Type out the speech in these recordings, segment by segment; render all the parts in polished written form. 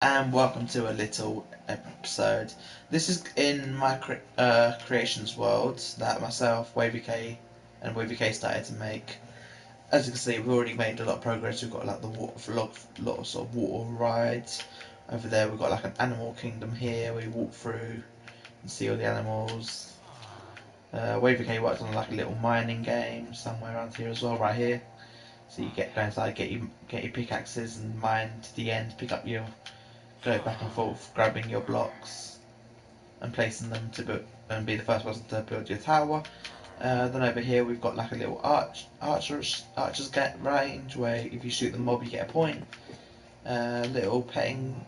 And welcome to a little episode. This is in my creations world that myself, WavyK, and WavyK started to make. As you can see, we've already made a lot of progress. We've got like the lot of sort of water rides. Over there, we've got like an animal kingdom here. We walk through and see all the animals. WavyK worked on like a little mining game somewhere around here as well, right here. So you go inside, get your pickaxes and mine to the end, pick up your go back and forth, grabbing your blocks and placing them to and be the first person to build your tower. Then over here we've got like a little archer's get range where if you shoot the mob you get a point. Little petting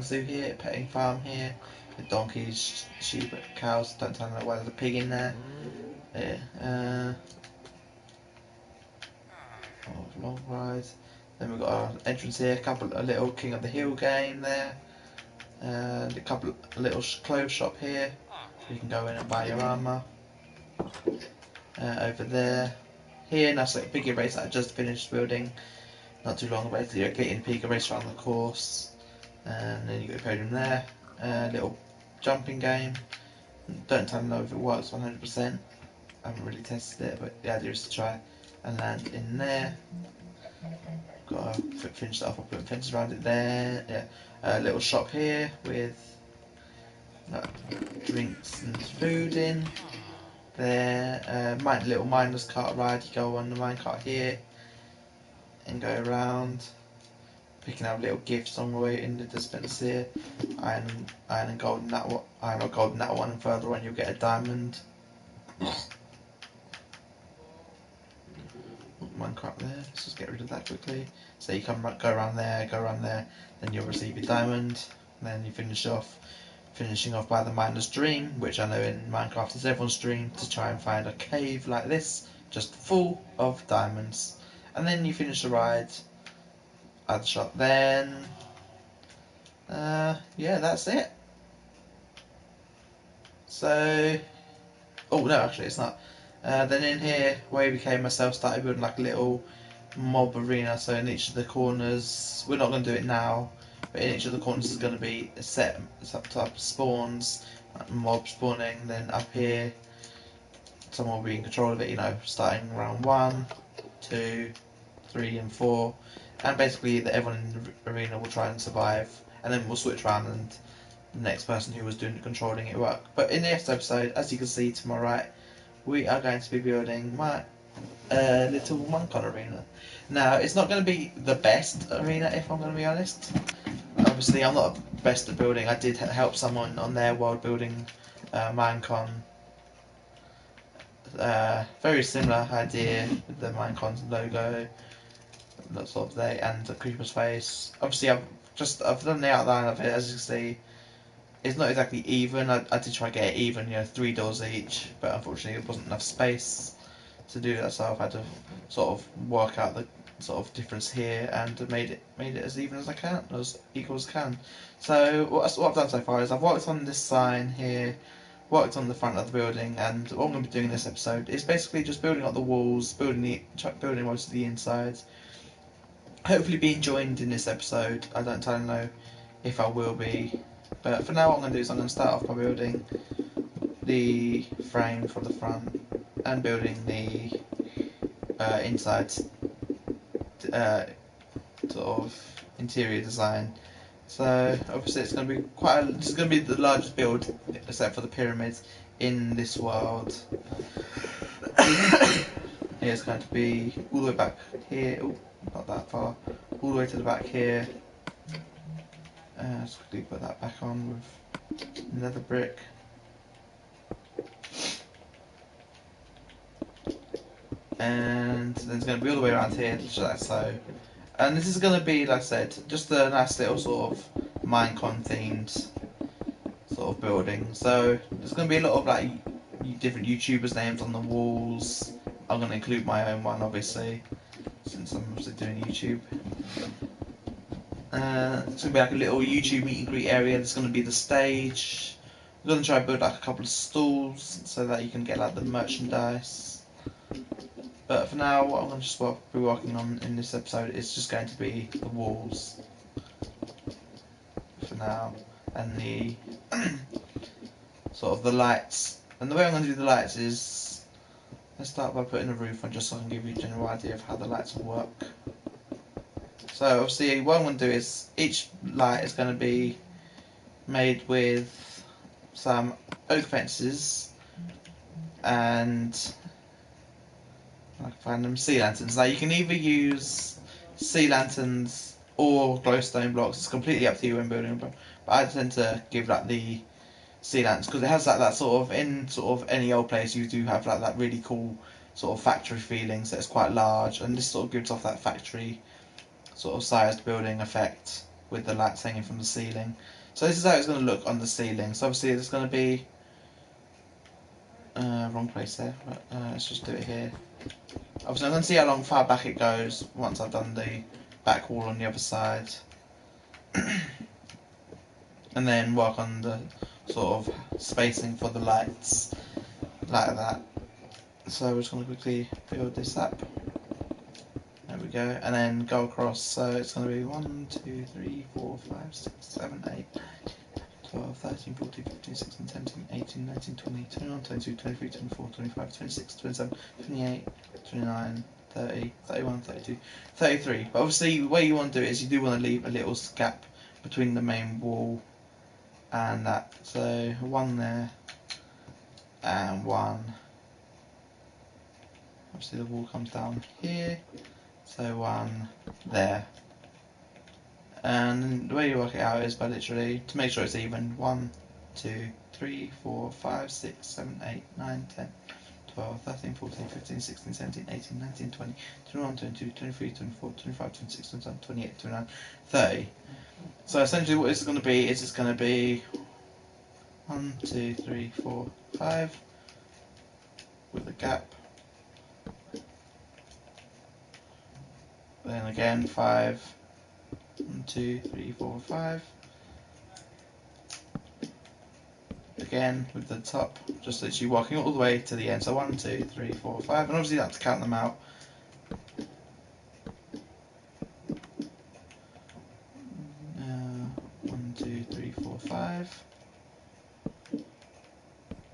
zoo here, petting farm here, with donkeys, sheep, cows. Don't tell me why there's a pig in there. Long rides. Then we've got our entrance here, a little King of the Hill game there. And a little clothes shop here. You can go in and buy your armour. Over there. Here, that's like a big erase that I just finished building not too long ago. So you're getting a big erase around the course. And then you got a podium there. Little jumping game. Don't tell me if it works 100%. I haven't really tested it, but the idea is to try and land in there. Got to finish that off. I'll put fences around it there. Yeah. A little shop here with drinks and food in there. Little miner's cart ride. You go on the mine cart here and go around, picking up little gifts on the way in the dispenser here. Iron and gold in that one. Iron or gold in that one, and further on you'll get a diamond. Minecart there. Let's just get rid of that quickly. So you go around there, then you'll receive your diamond. And then you finishing off by the miner's dream, which I know in Minecraft is everyone's dream, to try and find a cave like this, just full of diamonds. And then you finish the ride at the shop. Then, yeah, that's it. So, oh no, actually it's not. Then in here, WavyK myself started building like a little mob arena. So in each of the corners, we're not going to do it now, but in each of the corners is going to be a set type of spawns, like mob spawning. Then up here, someone will be in control of it. You know, starting round 1, 2, 3, and 4, and basically everyone in the arena will try and survive. And then we'll switch around and the next person who was doing the controlling it work. But in the next episode, as you can see to my right, we are going to be building my little Minecraft arena. Now, it's not going to be the best arena, if I'm going to be honest. Obviously, I'm not the best at building. I did help someone on their world building Minecon. Very similar idea with the Minecon logo, that sort of thing, and the creeper's face. Obviously, I've done the outline of it, as you can see. It's not exactly even. I did try to get it even, 3 doors each, but unfortunately there wasn't enough space to do that, so I've had to sort of work out the sort of difference here and made it as even as I can, as equal as I can. So what I've done so far is I've worked on this sign here, worked on the front of the building, and what I'm going to be doing in this episode is basically just building up the walls, building most of the insides. Hopefully being joined in this episode. I don't totally know if I will be. But for now what I'm going to do is I'm going to start off by building the frame for the front and building the inside sort of interior design. So obviously it's going to be this is going to be the largest build except for the pyramids in this world. It's going to be all the way back here, not that far, all the way to the back here. Let's quickly put that back on with another brick. And then it's going to be all the way around here, just like so. And this is going to be, like I said, just a nice little sort of Minecon themed sort of building. So there's going to be a lot of like different YouTubers' names on the walls. I'm going to include my own one, obviously, since I'm obviously doing YouTube. It's going to be like a little YouTube meet and greet area. There's going to be the stage. I'm going to try and build like a couple of stalls so that you can get like the merchandise. But for now, what I'm going to just be working on in this episode is just going to be the walls. now, and the sort of the lights. And the way I'm going to do the lights is, let's start by putting a roof on, just so I can give you a general idea of how the lights will work. So obviously what I'm going to do is, each light is going to be made with some oak fences and I can find them sea lanterns. Now you can either use sea lanterns or glowstone blocks. It's completely up to you when building them. But I tend to give like the sea lanterns because it has like that sort of, in sort of any old place you do have like that really cool sort of factory feeling. So it's quite large, and this sort of gives off that factory sort of sized building effect with the lights hanging from the ceiling. So this is how it's going to look on the ceiling. So obviously there's going to be wrong place there. But, let's just do it here. Obviously I'm going to see how far back it goes once I've done the back wall on the other side, and then work on the sort of spacing for the lights like that. So we're just going to quickly build this up. There we go, and then go across. So it's going to be 1, 2, 3, 4, 5, 6, 7, 8, 12, 13, 14, 15, 16, 17, 18, 19, 20, 21, 22, 23, 24, 25, 26, 27, 28, 29, 30, 31, 32, 33. But obviously the way you want to do it is you do want to leave a little gap between the main wall and that. So 1 there and 1. Obviously the wall comes down here, so 1 there. And the way you work it out is by literally, to make sure it's even, 1, 2, 3, 4, 5, 6, 7, 8, 9, 10, 12, 13, 14, 15, 16, 17, 18, 19, 20, 21, 22, 23, 24, 25, 26, 27, 28, 29, 30. So essentially what it's going to be is it's going to be 1, 2, 3, 4, 5 with a gap. Then again 5, 1, 2, 3, 4, 5. Again with the top, just literally walking all the way to the end. So 1, 2, 3, 4, 5, and obviously you have to count them out. 1, 2, 3, 4, 5.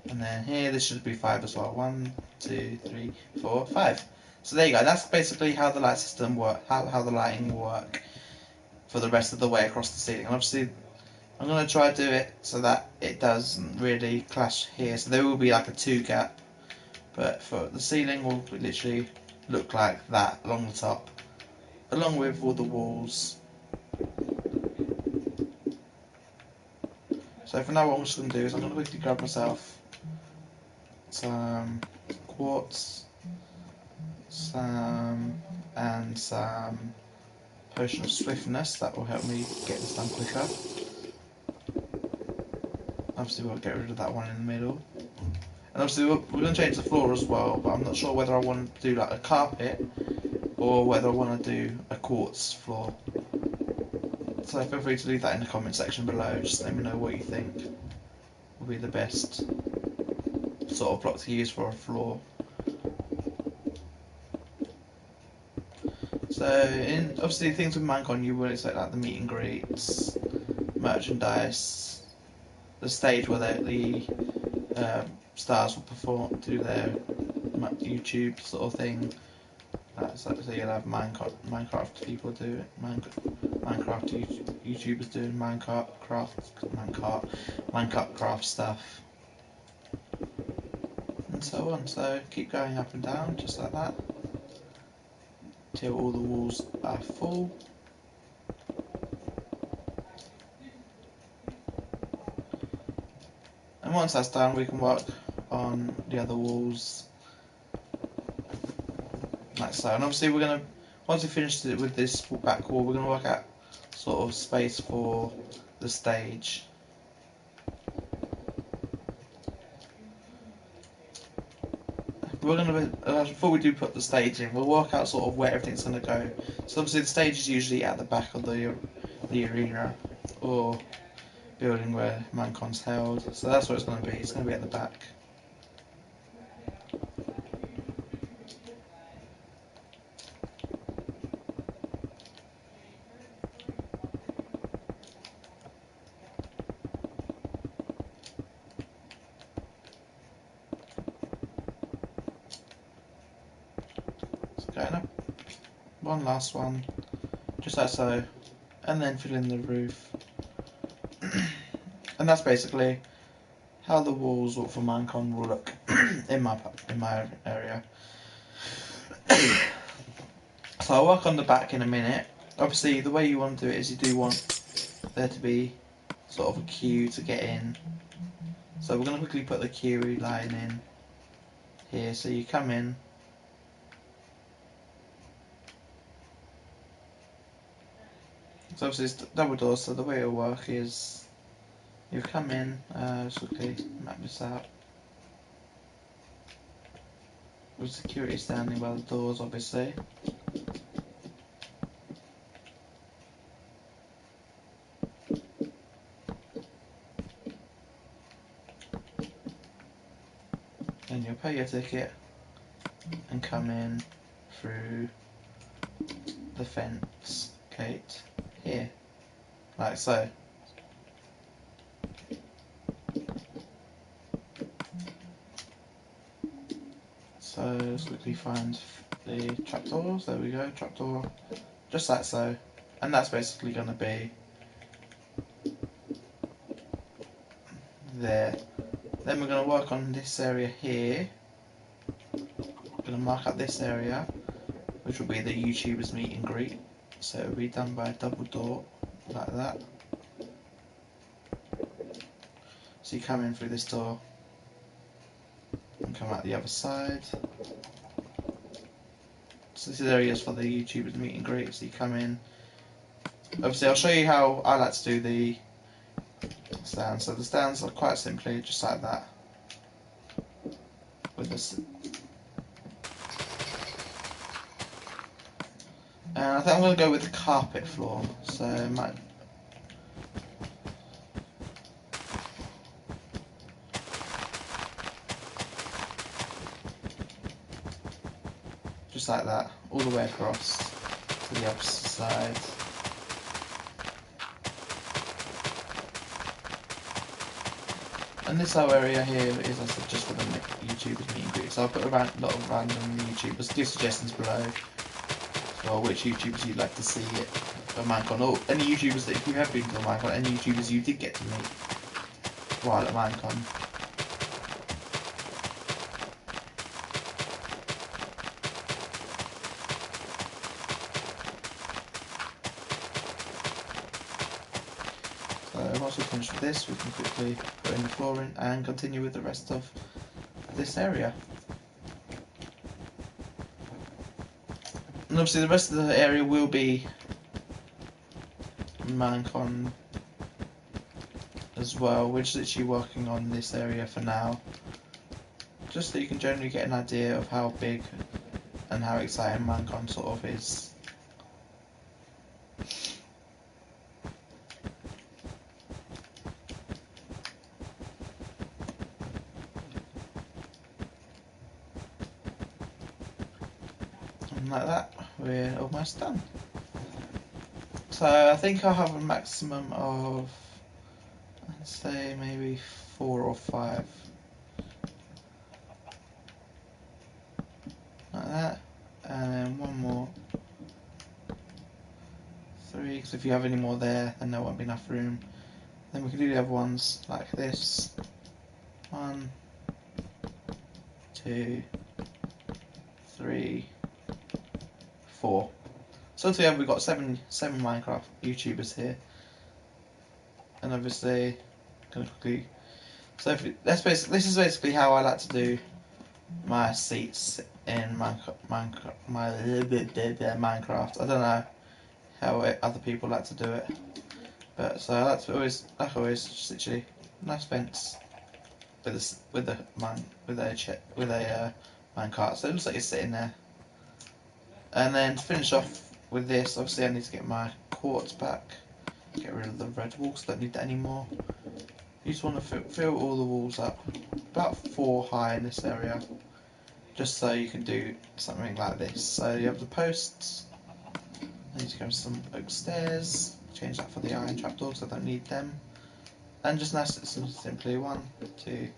And then here this should be 5 as well. 1, 2, 3, 4, 5. So there you go. That's basically how the light system work. How the lighting will work for the rest of the way across the ceiling. And obviously I'm going to try to do it so that it doesn't really clash here. So there will be like a 2 gap, but for the ceiling will literally look like that along the top, along with all the walls. So for now what I'm just going to do is I'm going to quickly grab myself some quartz, some potion of swiftness. That will help me get this done quicker. Obviously we'll get rid of that one in the middle. And obviously we're going to change the floor as well, but I'm not sure whether I want to do like a carpet or whether I want to do a quartz floor. So feel free to leave that in the comment section below. Just let me know what you think will be the best sort of block to use for a floor. So obviously things with Minecon you will expect like the meet and greets, merchandise, the stage where the stars will perform, do their YouTube sort of thing. So you'll have Minecraft people do it, Minecraft YouTubers doing Minecraft craft stuff, and so on. So keep going up and down just like that till all the walls are full. And once that's done, we can work on the other walls like so. And obviously we're going to, once we finish it with this back wall, we're going to work out sort of space for the stage. We're going to, before we do put the stage in, we'll work out sort of where everything's going to go. So obviously the stage is usually at the back of the arena or building where Mincon's held. So that's where it's going to be. It's going to be at the back. going up. One last one, just like so, and then fill in the roof. And that's basically how the walls for Minecon will look in my area. So I'll work on the back in a minute. Obviously, the way you want to do it is you do want there to be sort of a queue to get in. So we're going to quickly put the queue line in here. So you come in. So obviously it's double doors, so the way it'll work is you come in, just quickly map this out. With security standing by the doors, obviously. And you'll pay your ticket and come in through the fence gate here, like so. So let's quickly find the trapdoors. There we go, trapdoor, just like so. And that's basically going to be there. Then we're going to work on this area here. We're going to mark up this area, which will be the YouTubers meet and greet. So it'll be done by a double door, like that. So you come in through this door and come out the other side. So this area is for the YouTubers meet and greet. So you come in. Obviously, I'll show you how I like to do the stands. So the stands are quite simply just like that. With this. And I think I'm going to go with the carpet floor. So it might. Just like that, all the way across to the opposite side. And this whole area here is, I said, just for the YouTubers meet and greet. So I'll put a lot of random YouTubers. Do suggestions below for which YouTubers you'd like to see it at Minecon, or any YouTubers that, if you have been to Minecon, any YouTubers you did get to meet while at Minecon. So once we finish with this, we can quickly put in the flooring and continue with the rest of this area. And obviously the rest of the area will be Minecon as well. We're just literally working on this area for now, just so you can generally get an idea of how big and how exciting Minecon sort of is. And like that, we're almost done. So I think I'll have a maximum of, let's say, maybe 4 or 5. Like that. And then one more. 3, because if you have any more there, then there won't be enough room. Then we can do the other ones like this. 1, 2, 3, 4. So together we've got seven Minecraft YouTubers here, and obviously, gonna quickly. So if this is basically how I like to do my seats in Minecraft. I don't know how other people like to do it, but so I like to always, like always, just literally nice fence with a minecart, so it looks like you're sitting there. And then to finish off with this, obviously I need to get my quartz back, get rid of the red walls, don't need that anymore. You just want to fill all the walls up, about 4 high in this area, just so you can do something like this. So you have the posts, I need to go some oak stairs, change that for the iron trapdoors, I don't need them. And just nice and simply 1, 2,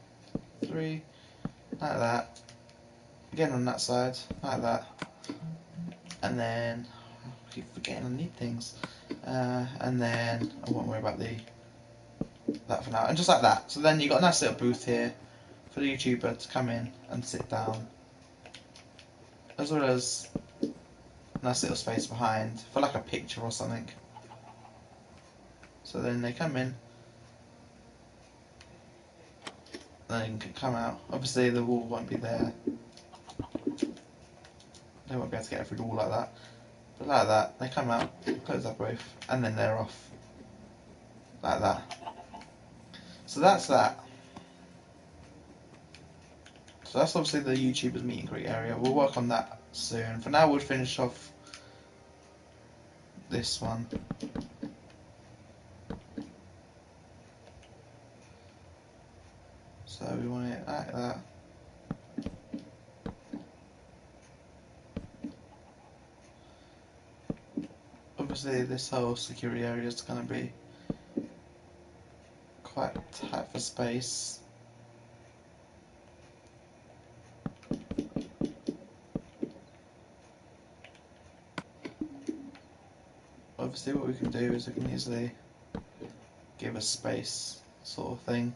3, like that. Again on that side, like that. and then I keep forgetting I need things, and then I won't worry about that for now, and just like that. So then you got a nice little booth here for the YouTuber to come in and sit down, as well as a nice little space behind for like a picture or something. So then they come in, then they can come out. Obviously the wall won't be there. They won't be able to get through the wall like that. But like that, they come out, close that roof, and then they're off. Like that. So that's that. So that's obviously the YouTubers meet and greet area. We'll work on that soon. For now we'll finish off this one. So we want it like that. Obviously this whole security area is going to be quite tight for space. Obviously what we can do is we can easily give a space sort of thing.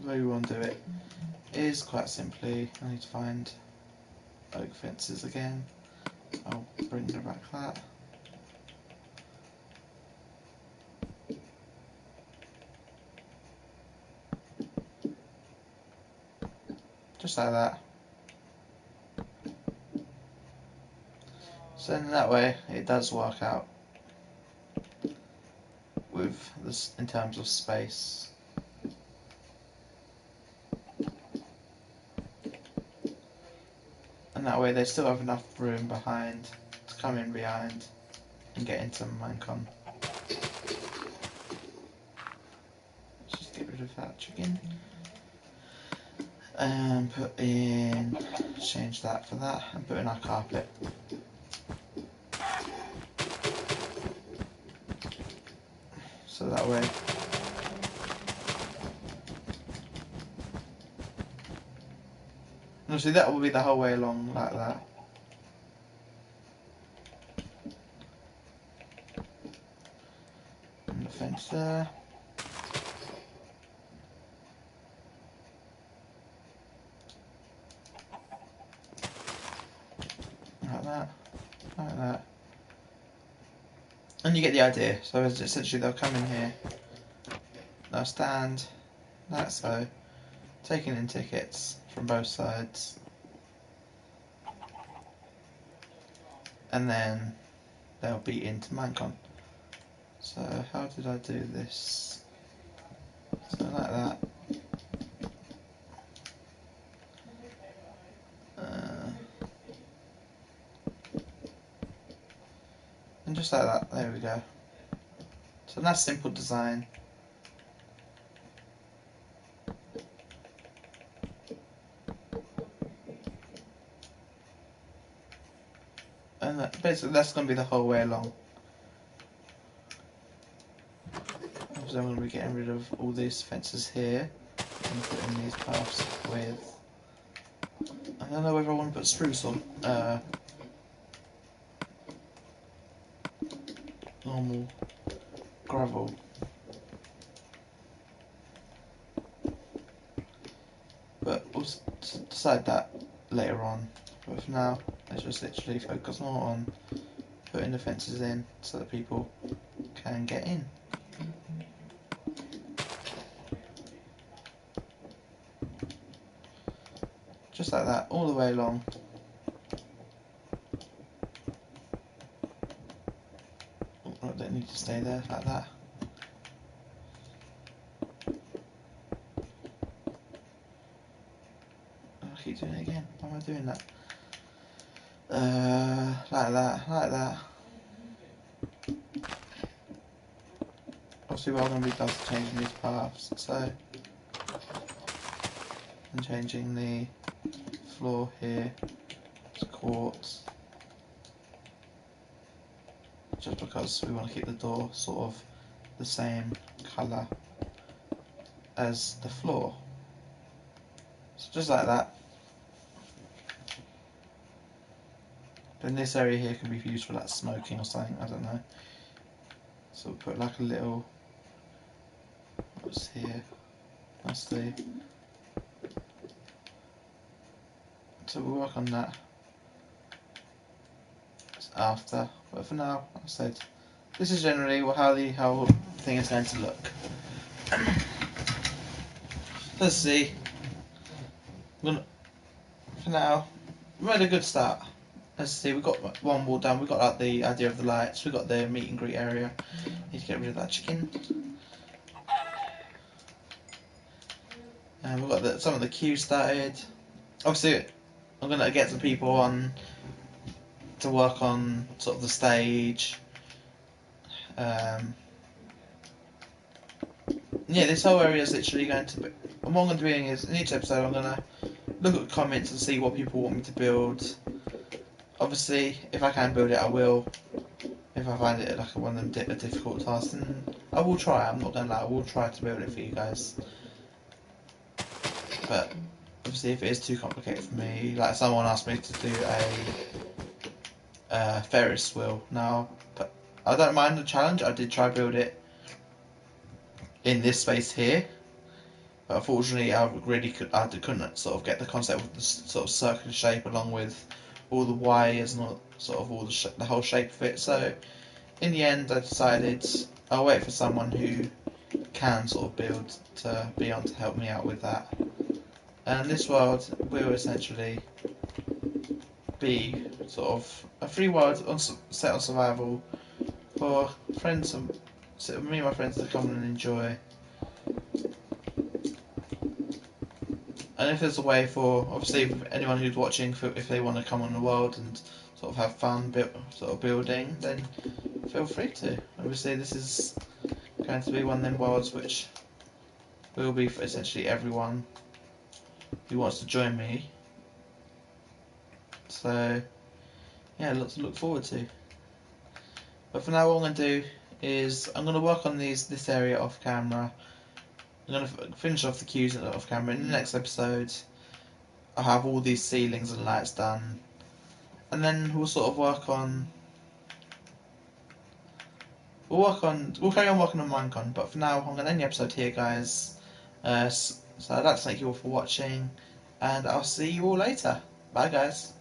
The way we want to do it is quite simply, I need to find oak fences again. I'll bring them back that. Just like that. So in that way it does work out with this in terms of space. And that way they still have enough room behind to come in behind and get into Minecon. Let's just get rid of that chicken. And put in, change that for that, and put in our carpet. So that way obviously that will be the whole way along like that. And the fence there. Like that. Like that. And you get the idea. So essentially they'll come in here, they'll stand like so, taking in tickets from both sides, and then they'll be into Minecon. So how did I do this? So like that. And just like that, there we go. So nice simple design. And basically that's going to be the whole way along. So I'm going to be getting rid of all these fences here and putting these paths with, I don't know whether I want to put spruce or normal gravel. But we'll decide that later on. But for now, let's just literally focus more on putting the fences in so that people can get in. Just like that, all the way along. Oh, I don't need to stay there, like that. I keep doing it again. Why am I doing that? Like that, like that. Obviously what I'm going to be doing is changing these paths, so I'm changing the floor here to quartz, just because we want to keep the door sort of the same colour as the floor. So just like that. And this area here can be used for like smoking or something, I don't know. So we'll put like a little, what's here, let's see. So we'll work on that after, but for now, like I said, this is generally how the whole thing is going to look. Let's see. For now, we made a good start. Let's see, we've got one wall done, we've got like the idea of the lights, we've got the meet and greet area. Need to get rid of that chicken. And we've got some of the queues started. Obviously, I'm going to get some people on to work on sort of the stage. Yeah, this whole area is literally going to be. And what I'm going to be doing is, in each episode, I'm going to look at the comments and see what people want me to build. Obviously, if I can build it, I will. If I find it like one of them a difficult task, then I will try. I'm not going to lie, I will try to build it for you guys. But obviously, if it is too complicated for me, like someone asked me to do a Ferris wheel. Now, but I don't mind the challenge. I did try build it in this space here, but unfortunately, I couldn't sort of get the concept of the sort of circular shape along with all the wires and all the whole shape of it. So in the end, I decided I'll wait for someone who can sort of build to be on to help me out with that. And this world will essentially be sort of a free world set on survival for friends and me and my friends to come and enjoy. And if there's a way for, obviously, anyone who's watching, if they want to come on the world and sort of have fun sort of building, then feel free to. Obviously, this is going to be one of them worlds which will be for essentially everyone who wants to join me. So, yeah, lots to look forward to. But for now, what I'm going to do is I'm going to work on this area off camera. I'm going to finish off the queues off camera. In the next episode, I'll have all these ceilings and lights done, and then we'll sort of work on. We'll carry on working on Minecon. But for now, I'm going to end the episode here, guys. So I'd like to thank you all for watching, and I'll see you all later. Bye, guys.